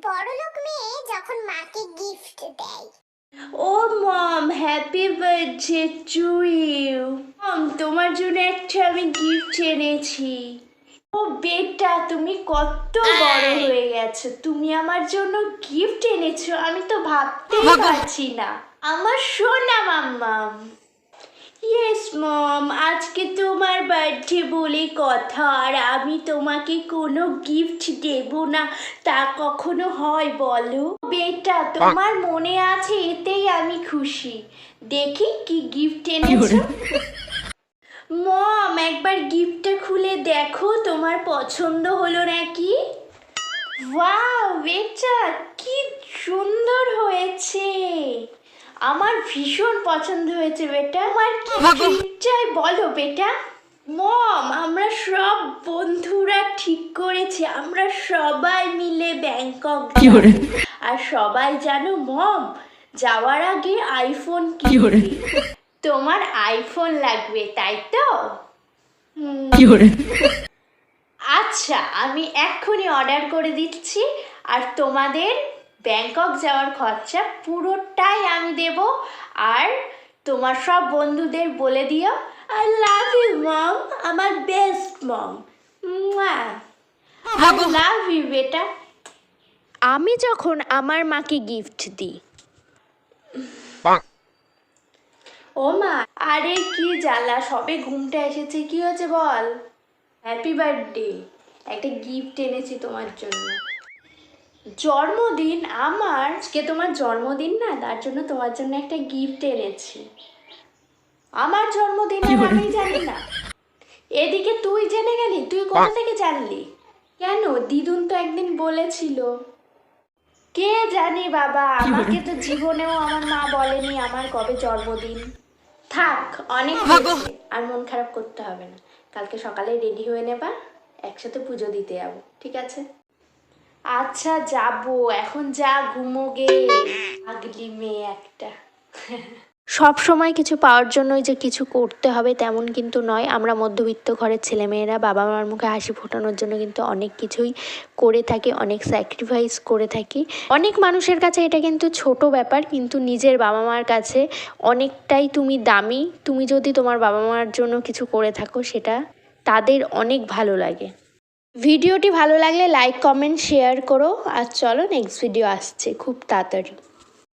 বড়লোক মেয়ে যখন মাকে গিফট দেয়। ও মম, হ্যাপি বার্থডে টু ইউ। মম, তোমার জন্য একটা আমি গিফট এনেছি। ও বেটা, তুমি কত বড় হয়ে গেছো, তুমি আমার জন্য গিফট এনেছো, আমি তো ভাবতেই পারছি না। আমার সোনা মাম্মাম। ইয়েস মম, আজকে তোমার বার্থডে বলে কথা, আর আমি তোমাকে কোনো গিফট দেব না তা কখনো হয় বলো? বেটা, তোমার মনে আছে এতেই আমি খুশি। দেখি কি গিফট এনেছো। মম, একবার গিফটটা খুলে দেখো তোমার পছন্দ হলো নাকি। ওয়াও বেটা, কি সুন্দর হয়েছে, আমার ভীষণ পছন্দ হয়েছে বেটা। আমার কি গিফট চাই বলো বেটা। মম, আমরা সব বন্ধুরা ঠিক করেছি আমরা সবাই মিলে ব্যাংকক যাব। আর সবাই জানো মম, যাওয়ার আগে আইফোন কিনবে। তোমার আইফোন লাগবে তাই তো? আচ্ছা, আমি এক্ষুনি অর্ডার করে দিচ্ছি, আর তোমাদের ব্যাংকক যাওয়ার খরচা পুরোটাই আমি দেব। আর তোমার সব বন্ধুদের বলে দিও আই লাভ ইউ মম, আমার best mom, I love you বেটা। আমি যখন আমার মাকে গিফট দিই, ও মা, আরে কি জ্বালা, সবে ঘুমটা এসেছে, কি হয়েছে বল। হ্যাপি বার্থডে, একটা গিফট এনেছি তোমার জন্য। জন্মদিন আমার? আজকে তোমার জন্মদিন না, তার জন্য তোমার জন্য একটা গিফট এনেছি। আমার জন্মদিন আর আমি জানি না? এদিকে তুই জেনে গেলি, তুই কোথা থেকে জানলি? কেন, দিদুন তো একদিন বলেছিল। কে জানি বাবা, আমাকে তো জীবনেও আমার মা বলেনি আমার কবে জন্মদিন। থাক, অনেক হয়েছে, আর মন খারাপ করতে হবে না। কালকে সকালে রেডি হয়ে নেবা, একসাথে পুজো দিতে যাবো, ঠিক আছে? আচ্ছা যাবো, এখন যা ঘুমোগে, আগলি মেয়ে একটা। সব সময় কিছু পাওয়ার জন্যই যে কিছু করতে হবে তেমন কিন্তু নয়। আমরা মধ্যবিত্ত ঘরের ছেলেমেয়েরা বাবা মার মুখে হাসি ফোটানোর জন্য কিন্তু অনেক কিছুই করে থাকি, অনেক স্যাক্রিফাইস করে থাকি। অনেক মানুষের কাছে এটা কিন্তু ছোট ব্যাপার, কিন্তু নিজের বাবা মার কাছে অনেকটাই তুমি দামি। তুমি যদি তোমার বাবা মার জন্য কিছু করে থাকো, সেটা তাদের অনেক ভালো লাগে। ভিডিওটি ভালো লাগলে লাইক কমেন্ট শেয়ার করো, আর চলো নেক্সট ভিডিও আসছে খুব তাড়াতাড়ি।